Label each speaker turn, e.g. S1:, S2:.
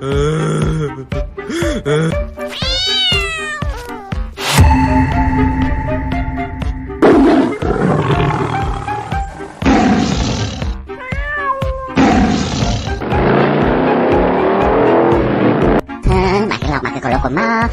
S1: Mày cái lọc mà cái cổ lộc của má